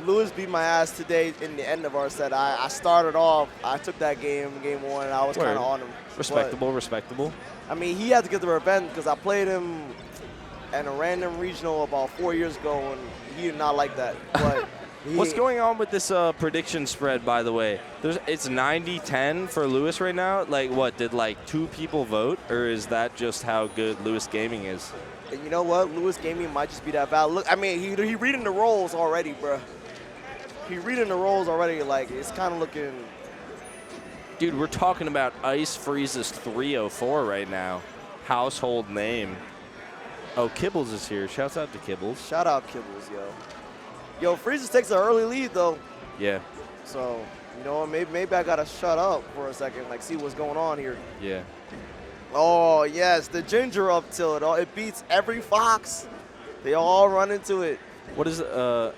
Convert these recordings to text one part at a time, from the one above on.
Lewis beat my ass today in the end of our set. I started off, I took that game 1, and I was kind of on him. Respectable, respectable. I mean, he had to get the revenge because I played him in a random regional about 4 years ago, and he did not like that. But what's going on with this prediction spread, by the way? It's 90-10 for Lewis right now. Like, what, did like 2 people vote, or is that just how good Lewis Gaming is? And you know what? Lewis Gaming might just be that bad. Look, I mean, he reading the rolls already, bro. He reading the rolls already. Like, it's kind of looking. Dude, we're talking about IceFreezer304 right now. Household name. Oh, Kibbles is here. Shouts out to Kibbles. Shout out Kibbles, yo. Yo, Freezes takes an early lead, though. Yeah. So, you know, maybe I got to shut up for a second, like, see what's going on here. Yeah. Oh, yes, the ginger up tilt. It beats every Fox. They all run into it. What is it?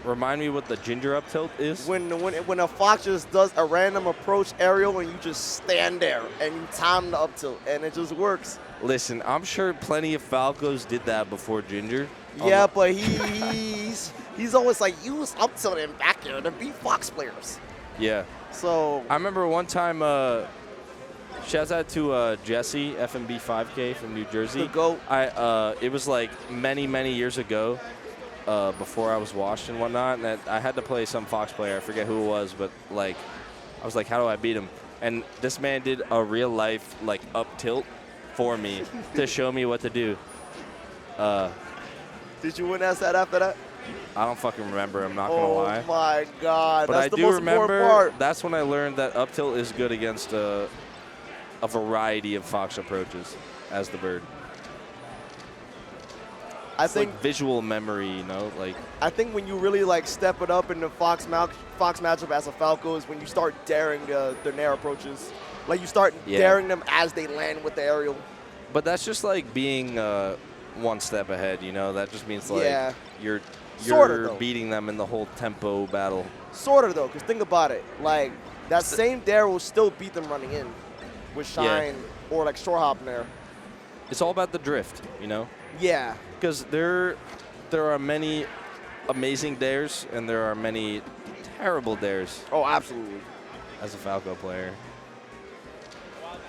Remind me what the ginger up tilt is? When a Fox just does a random approach aerial and you just stand there and you time the up tilt, and it just works. Listen, I'm sure plenty of Falcos did that before ginger. Yeah, but he's always like, use up tilt and back air to beat Fox players. Yeah. So I remember one time, shouts out to Jesse, FMB 5K from New Jersey. The GOAT. It was like many, many years ago, before I was washed and whatnot, and I had to play some Fox player. I forget who it was, but like, I was like, how do I beat him? And this man did a real life like up tilt for me to show me what to do. Did you win that set after that? I don't fucking remember. I'm not gonna lie. Oh my God! But that's I the do most remember. important part. That's when I learned that up tilt is good against a variety of Fox approaches as the bird. I It's think like visual memory, you know, like. I think when you really like step it up in the Fox matchup as a Falco is when you start daring the Nair approaches. Like you start daring them as they land with the aerial. But that's just like being one step ahead, you know. That just means like you're beating them in the whole tempo battle. Sort of though, because think about it. Like that same dare will still beat them running in with Shine or like short hop Nair. It's all about the drift, you know. Yeah. Because there are many amazing dares and there are many terrible dares. Oh, absolutely. As a Falco player.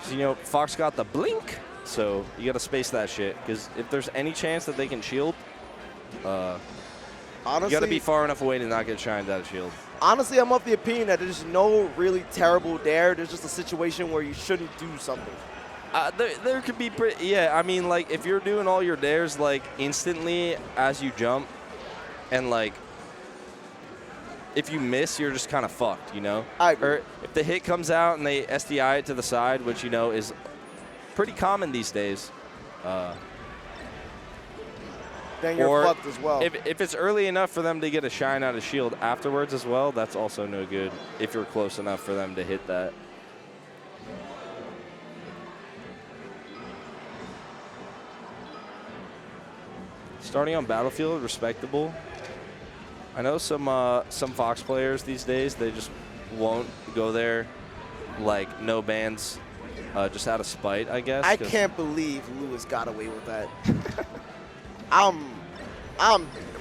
So, you know, Fox got the blink, so you got to space that shit. Because if there's any chance that they can shield, honestly, you got to be far enough away to not get shined out of shield. Honestly, I'm of the opinion that there's no really terrible dare. There's just a situation where you shouldn't do something. There could be, I mean, like, if you're doing all your dares, like, instantly as you jump, and, like, if you miss, you're just kind of fucked, you know? I agree. Or if the hit comes out and they SDI it to the side, which, you know, is pretty common these days. Then you're fucked as well. If it's early enough for them to get a shine out of shield afterwards as well, that's also no good if you're close enough for them to hit that. Starting on Battlefield, respectable. I know some Fox players these days, they just won't go there, like no bans, just out of spite, I guess. I can't believe Lewis got away with that.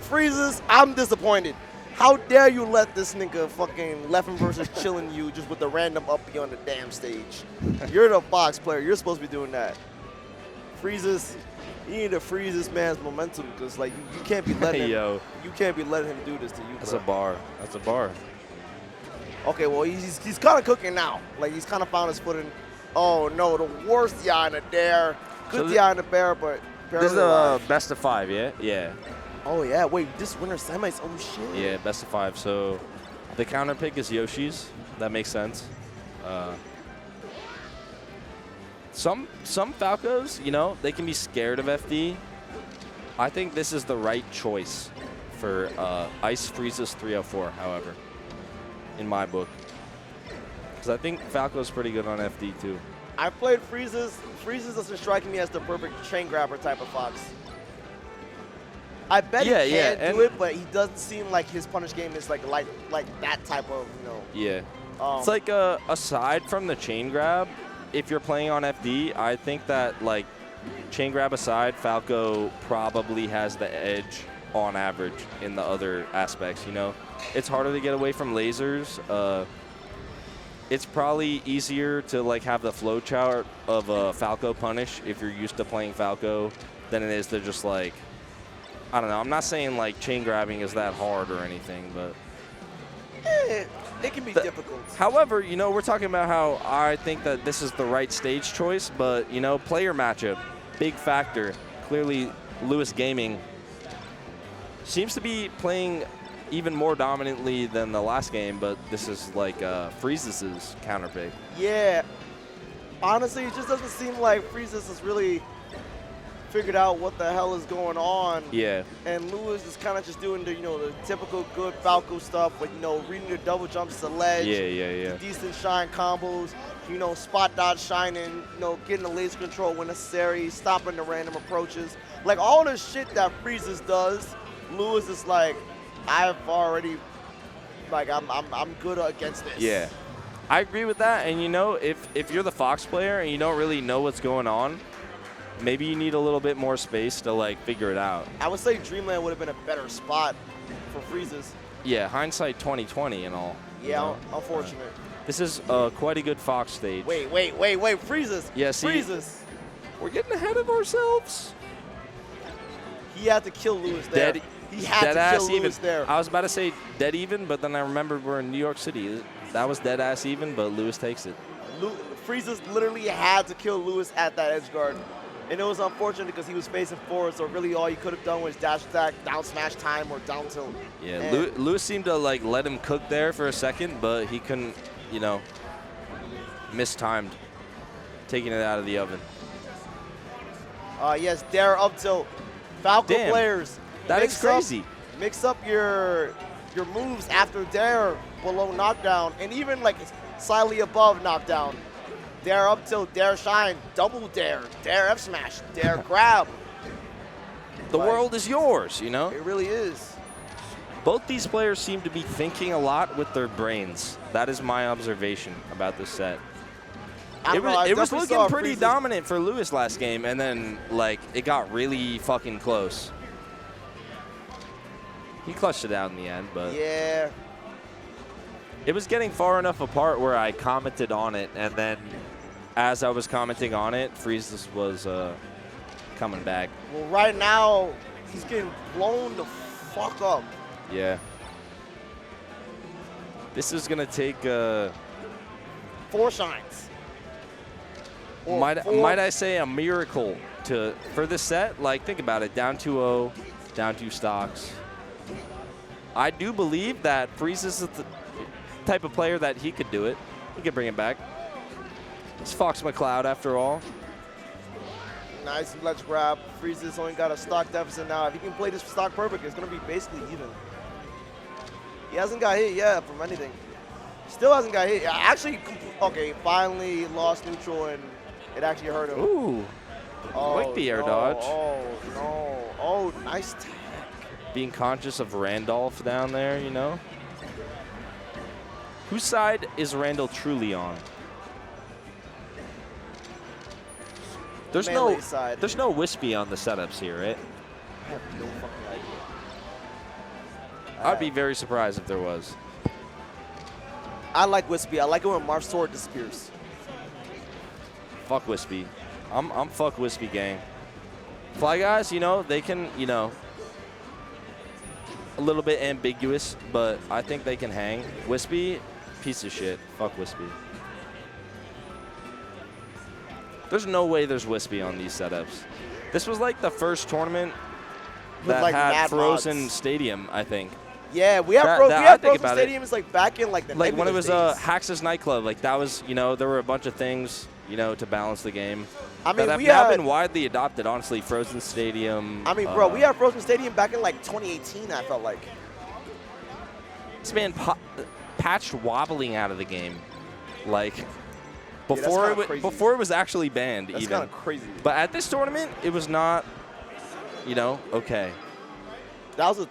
Freezes, I'm disappointed. How dare you let this nigga fucking Leffen versus chilling you just with a random uppie on the damn stage? You're the Fox player. You're supposed to be doing that. Freezes. You need to freeze this man's momentum because, like, you can't be letting him. You can't be letting him do this to you. That's a bar. That's a bar. Okay, well he's kind of cooking now. Like he's kind of found his footing. Oh no, the worst DI in the dare. Good DI in the bear, but this is a best of 5, yeah. Yeah. Oh yeah. Wait, this winner semis. Oh shit. Yeah, best of 5. So the counter pick is Yoshi's. That makes sense. Some Falcos, you know, they can be scared of FD. I think this is the right choice for IceFreezer304, however, in my book. Because I think Falco's pretty good on FD, too. I played Freezes. Freezes doesn't strike me as the perfect chain grabber type of Fox. I bet he can do it, but he doesn't seem like his punish game is like that type of, you know. Yeah. It's like aside from the chain grab, if you're playing on FD, I think that, like, chain grab aside, Falco probably has the edge on average in the other aspects, you know? It's harder to get away from lasers. It's probably easier to like have the flow chart of a Falco punish if you're used to playing Falco than it is to just like, I don't know. I'm not saying like chain grabbing is that hard or anything, but it can be difficult. However, you know, we're talking about how I think that this is the right stage choice, but you know, player matchup, big factor. Clearly, Lewis Gaming seems to be playing even more dominantly than the last game, but this is like Freezes' counter pick. Yeah. Honestly, it just doesn't seem like Freezes has really figured out what the hell is going on. Yeah. And Lewis is kind of just doing the, you know, the typical good Falco stuff, like, you know, reading the double jumps to ledge. Yeah. Decent shine combos, you know, spot dodge shining, you know, getting the laser control when necessary, stopping the random approaches. Like, all the shit that Freezes does, Lewis is like, I've already, like, I'm good against this. Yeah. I agree with that. And, you know, if you're the Fox player and you don't really know what's going on, maybe you need a little bit more space to, like, figure it out. I would say Dreamland would have been a better spot for Freezes. Yeah, hindsight 2020 and all. Yeah, you know? unfortunate. This is quite a good Fox stage. Wait, Freezes. Yeah, see, Freezes. We're getting ahead of ourselves. He had to kill Lewis there. He had to kill Lewis there. I was about to say dead even, but then I remembered we're in New York City. That was dead ass even, but Lewis takes it. Freezes literally had to kill Lewis at that edge guard. And it was unfortunate because he was facing forward, so really all he could have done was dash attack, down smash time, or down tilt. Yeah, Lewis seemed to like let him cook there for a second, but he couldn't, you know, mistimed taking it out of the oven. Yes, dare up tilt. Falco Damn, players. That is crazy. Mix up your moves after dare below knockdown, and even like slightly above knockdown. Dare up tilt, dare shine, double dare F smash, dare grab. The world is yours, you know? It really is. Both these players seem to be thinking a lot with their brains. That is my observation about this set. It was looking pretty dominant for Lewis last game, and then like it got really fucking close. He clutched it out in the end, but yeah, it was getting far enough apart where I commented on it, and then as I was commenting on it, Freezes was coming back. Well, right now he's getting blown the fuck up. Yeah. This is gonna take 4 shines. Might I say a miracle for this set? Like, think about it, down 2-0, down 2 stocks. I do believe that Freezes is the type of player that he could do it. He could bring it back. It's Fox McCloud after all. Nice ledge grab. Freezes only got a stock deficit now. If he can play this stock perfect, it's gonna be basically even. He hasn't got hit yet from anything. Still hasn't got hit. Actually, okay, finally lost neutral and it actually hurt him. Ooh. Like the air dodge. Oh, no. Oh, nice tag. Being conscious of Randolph down there, you know? Whose side is Randall truly on? There's no Wispy on the setups here, right? I have no fucking idea. I'd be very surprised if there was. I like Wispy. I like it when Marth's sword disappears. Fuck Wispy. I'm fuck Wispy gang. Fly Guys, you know, they can, you know, a little bit ambiguous, but I think they can hang. Wispy, piece of shit. Fuck Wispy. There's no way there's Wispy on these setups. This was like the first tournament that like had Frozen mods. Stadium, I think. Yeah, we have Frozen Stadium. It's like back in like the like when it was days. Hax's Nightclub. Like that was, you know, there were a bunch of things, you know, to balance the game. I mean, that have now been widely adopted. Honestly, Frozen Stadium. I mean, bro, we had Frozen Stadium back in like 2018. I felt like. This man patched wobbling out of the game, like before it was actually banned. That's even. Kind of crazy. But at this tournament, it was not, you know, okay. That was a